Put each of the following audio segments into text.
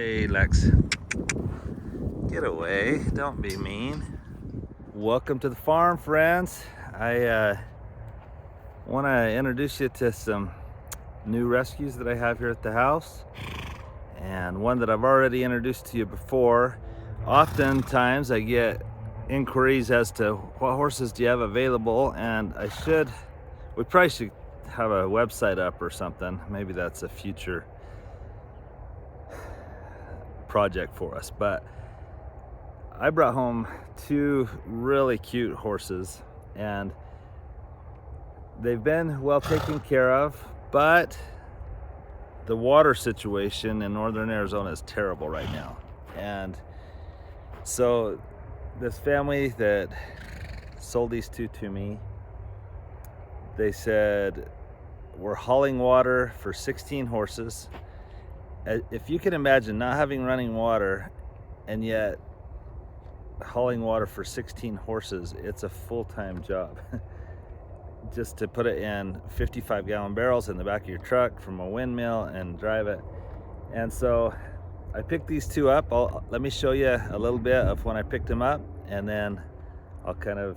Hey Lex, get away, don't be mean. Welcome to the farm, friends. I want to introduce you to some new rescues that I have here at the house, and one that I've already introduced to you before. Oftentimes I get inquiries as to what horses do you have available, and we probably should have a website up or something. Maybe that's a future project for us. But I brought home two really cute horses, and they've been well taken care of, but the water situation in northern Arizona is terrible right now. And so this family that sold these two to me, they said, we're hauling water for 16 horses. If you can imagine not having running water and yet hauling water for 16 horses, it's a full-time job. Just to put it in 55-gallon barrels in the back of your truck from a windmill and drive it. And so I picked these two up. Let me show you a little bit of when I picked them up, and then I'll kind of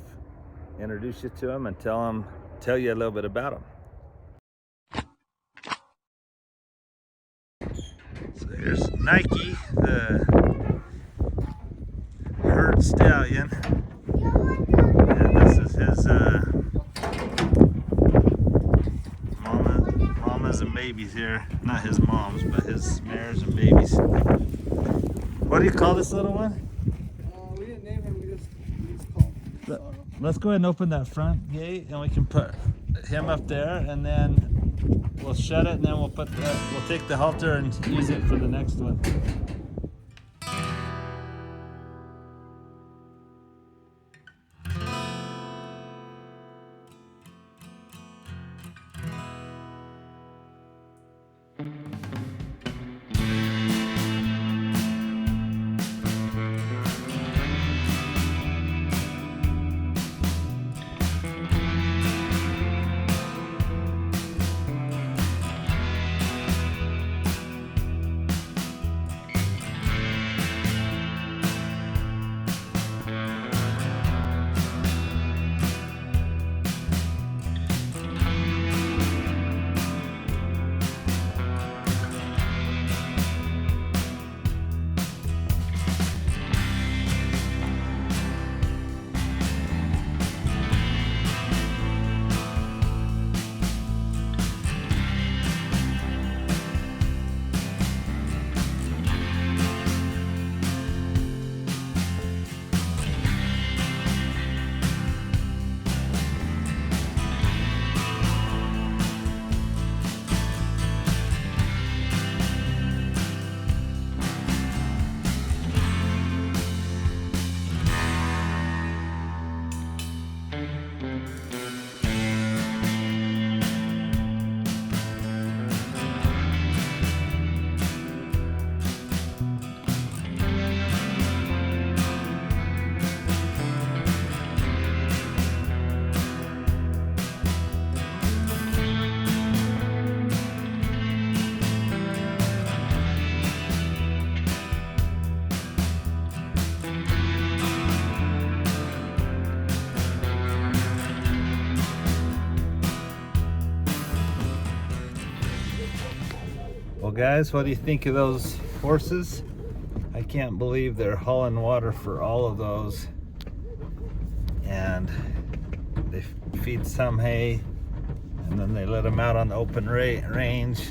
introduce you to them and tell you a little bit about them. So there's Nike, the herd stallion, and this is his mamas and babies here. Not his moms, but his mares and babies. What do you call this little one? We didn't name him, we just called him. Let's go ahead and open that front gate, and we can put him up there, and then we'll shut it, and then we'll take the halter and use it for the next one. Well guys, what do you think of those horses? I can't believe they're hauling water for all of those, and they feed some hay and then they let them out on the open range.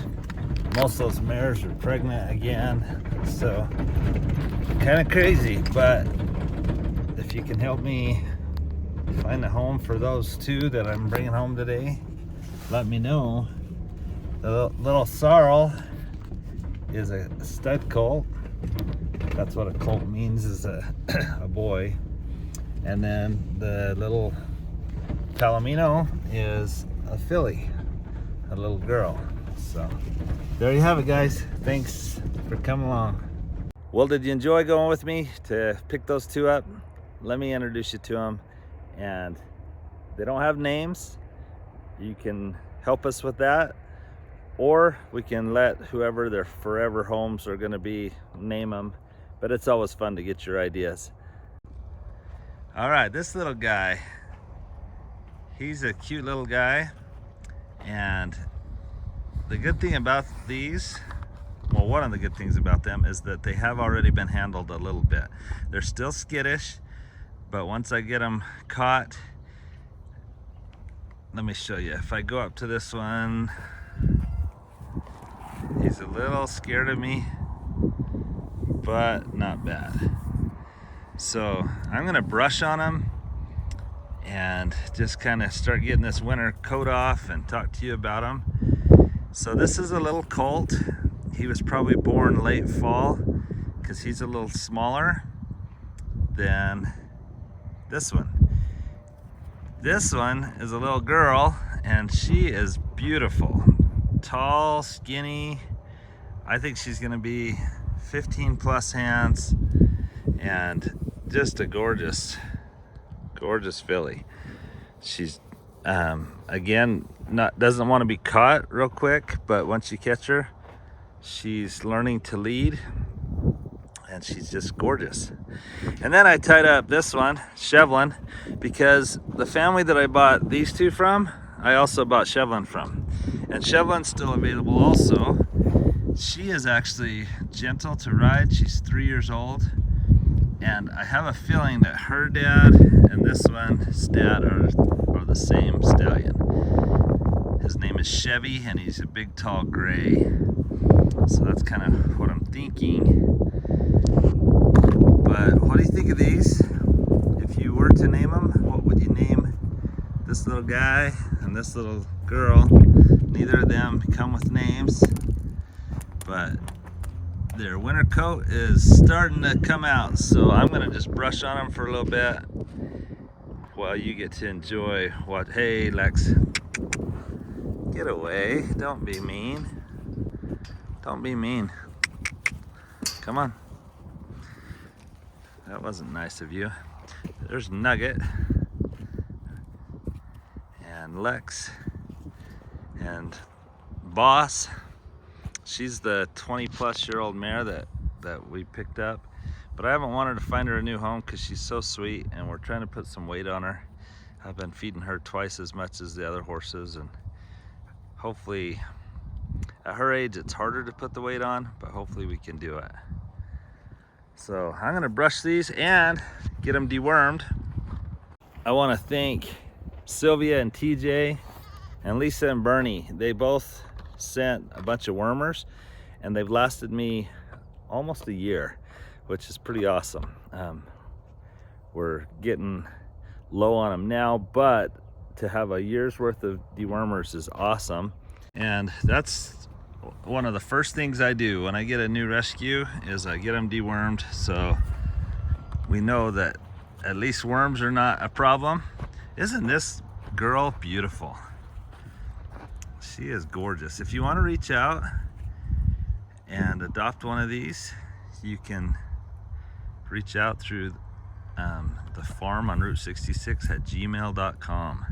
Most of those mares are pregnant again, so kind of crazy. But if you can help me find a home for those two that I'm bringing home today, let me know. The little sorrel is a stud colt. That's what a colt means, is a boy. And then the little Palomino is a filly, a little girl. So there you have it, guys. Thanks for coming along. Well, did you enjoy going with me to pick those two up? Let me introduce you to them. And they don't have names. You can help us with that. or we can let whoever their forever homes are going to be name them, but it's always fun to get your ideas. All right, this little guy, he's a cute little guy, and the good thing about these, well, one of the good things about them is that they have already been handled a little bit. They're still skittish, but once I get them caught, let me show you. If I go up to this one, he's a little scared of me, but not bad. So I'm gonna brush on him and just kind of start getting this winter coat off and talk to you about him. So this is a little colt. He was probably born late fall because he's a little smaller than this one. This one is a little girl, and she is beautiful. Tall, skinny. I think she's gonna be 15 plus hands, and just a gorgeous filly. She's again, doesn't want to be caught real quick, but once you catch her, she's learning to lead, and she's just gorgeous. And then I tied up this one, Shevlin, because the family that I bought these two from, I also bought Shevlin from. And Shevlin's still available also. She is actually gentle to ride. She's 3 years old. And I have a feeling that her dad and this one, Stat, are the same stallion. His name is Chevy, and he's a big, tall gray. So that's kind of what I'm thinking. But what do you think of these? If you were to name them, what would you name this little guy and this little girl? Neither of them come with names, but their winter coat is starting to come out. So I'm gonna just brush on them for a little bit while you get to enjoy what, hey Lex, get away, don't be mean. Don't be mean. Come on. That wasn't nice of you. There's Nugget and Lex and Boss. She's the 20-plus-year-old mare that we picked up, but I haven't wanted to find her a new home because she's so sweet, and we're trying to put some weight on her. I've been feeding her twice as much as the other horses, and hopefully at her age it's harder to put the weight on, but hopefully we can do it. So I'm gonna brush these and get them dewormed. I wanna thank Sylvia and TJ and Lisa and Bernie. They both sent a bunch of wormers, and they've lasted me almost a year, which is pretty awesome. We're getting low on them now, but to have a year's worth of dewormers is awesome. And that's one of the first things I do when I get a new rescue is I get them dewormed, so we know that at least worms are not a problem. Isn't this girl beautiful? She is gorgeous. If you want to reach out and adopt one of these, you can reach out through the farm on Route 66 at gmail.com.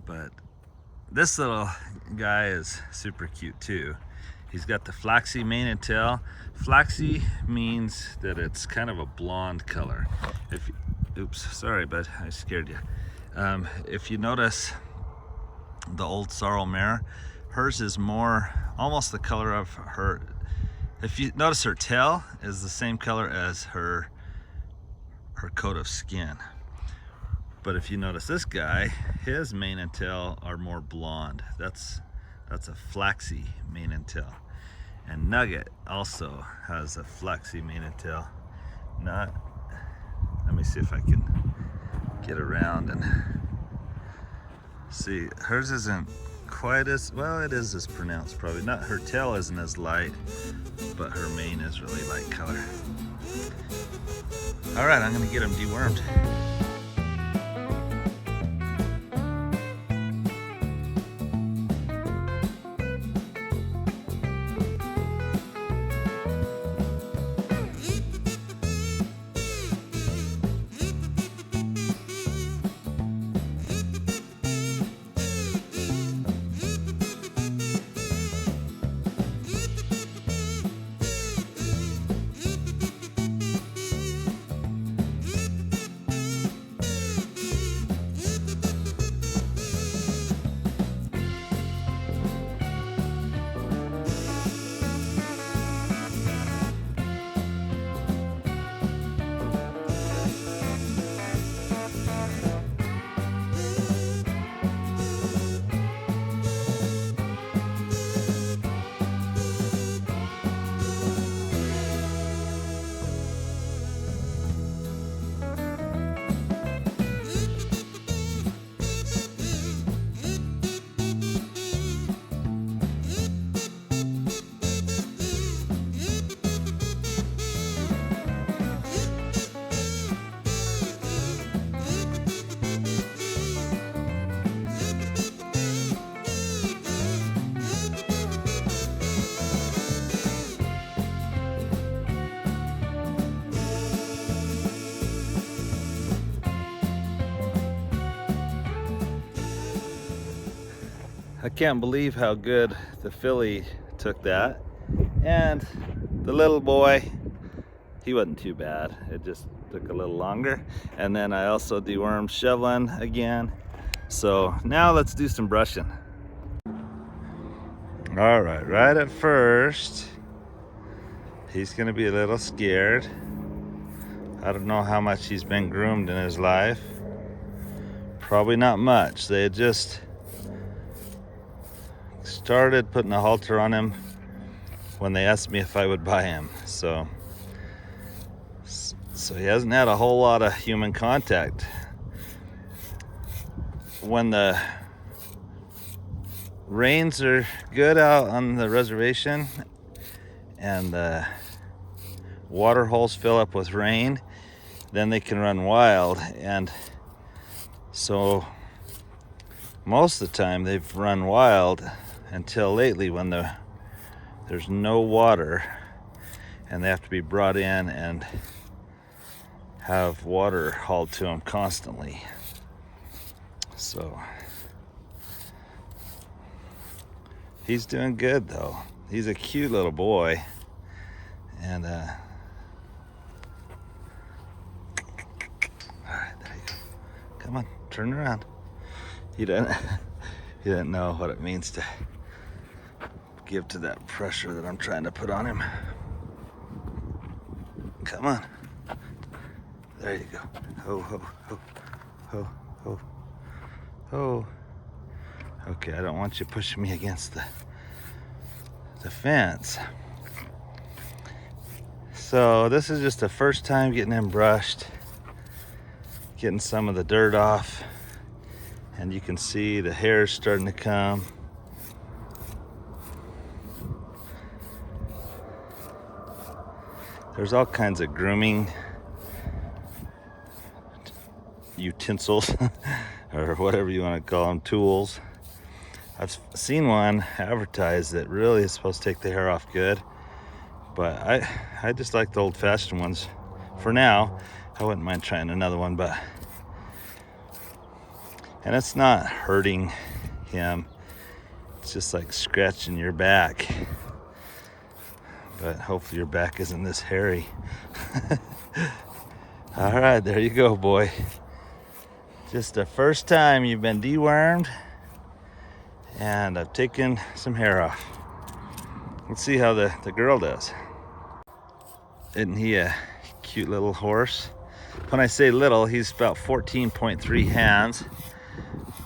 But this little guy is super cute too. He's got the flaxy mane and tail. Flaxy means that it's kind of a blonde color. Oops, sorry, bud, I scared you. If you notice the old sorrel mare, hers is more almost the color of her. If you notice, her tail is the same color as her coat of skin. But if you notice this guy, his mane and tail are more blonde. That's a flaxy mane and tail. And Nugget also has a flaxy mane and tail. Let me see if I can get around and see. Hers isn't quite as, well, it is as pronounced probably. Not, her tail isn't as light, but her mane is really light color. All right, I'm gonna get them dewormed. I can't believe how good the filly took that. And the little boy, he wasn't too bad. It just took a little longer. And then I also dewormed Chevlin again. So now let's do some brushing. All right, right at first, he's gonna be a little scared. I don't know how much he's been groomed in his life. Probably not much. They had just started putting a halter on him when they asked me if I would buy him. So he hasn't had a whole lot of human contact. When the rains are good out on the reservation and the water holes fill up with rain, then they can run wild. And so most of the time they've run wild until lately when there's no water and they have to be brought in and have water hauled to them constantly. So he's doing good though. He's a cute little boy. And all right, there you go. Come on, turn around. He didn't know what it means to give to that pressure that I'm trying to put on him. Come on. There you go. Ho, ho, ho, ho, ho, ho. Okay, I don't want you pushing me against the fence. So this is just the first time getting him brushed, getting some of the dirt off, and you can see the hair's starting to come. There's all kinds of grooming utensils or whatever you want to call them, tools. I've seen one advertised that really is supposed to take the hair off good, but I just like the old-fashioned ones for now. I wouldn't mind trying another one, and it's not hurting him. It's just like scratching your back, but hopefully your back isn't this hairy. All right, there you go, boy. Just the first time you've been dewormed, and I've taken some hair off. Let's see how the girl does. Isn't he a cute little horse? When I say little, he's about 14.3 hands,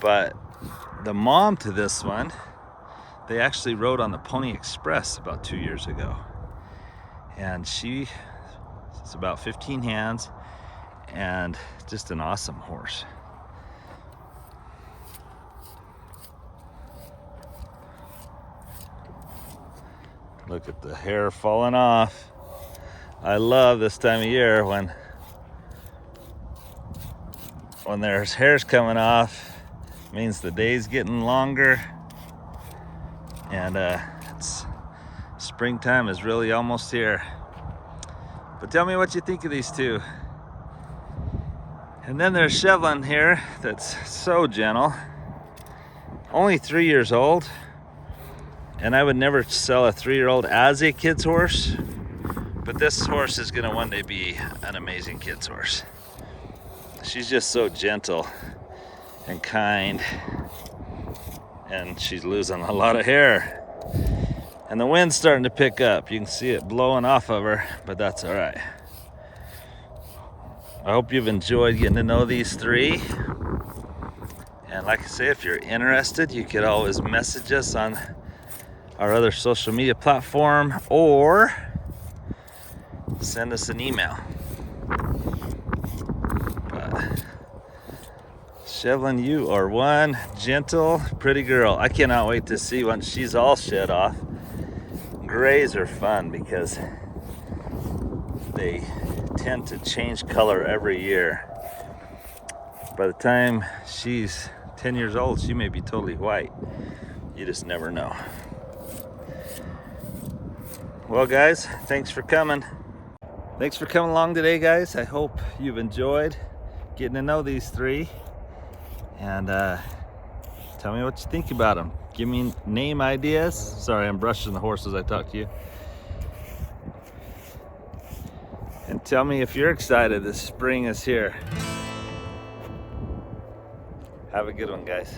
but the mom to this one, they actually rode on the Pony Express about 2 years ago. And she's about 15 hands and just an awesome horse. Look at the hair falling off. I love this time of year when there's hairs coming off. It means the day's getting longer, and springtime is really almost here. But tell me what you think of these two. And then there's Chevlin here that's so gentle, only 3 years old. And I would never sell a 3-year-old as a kid's horse, but this horse is gonna one day be an amazing kid's horse. She's just so gentle and kind, and she's losing a lot of hair. And the wind's starting to pick up. You can see it blowing off of her, but that's all right. I hope you've enjoyed getting to know these three. And like I say, if you're interested, you could always message us on our other social media platform or send us an email. But Chevlin, you are one gentle, pretty girl. I cannot wait to see once she's all shed off. Grays are fun because they tend to change color every year. By the time she's 10 years old, she may be totally white. You just never know. Well, guys, thanks for coming. Thanks for coming along today, guys. I hope you've enjoyed getting to know these three. And tell me what you think about them. Give me name ideas. Sorry, I'm brushing the horse as I talk to you. And tell me if you're excited that spring is here. Have a good one, guys.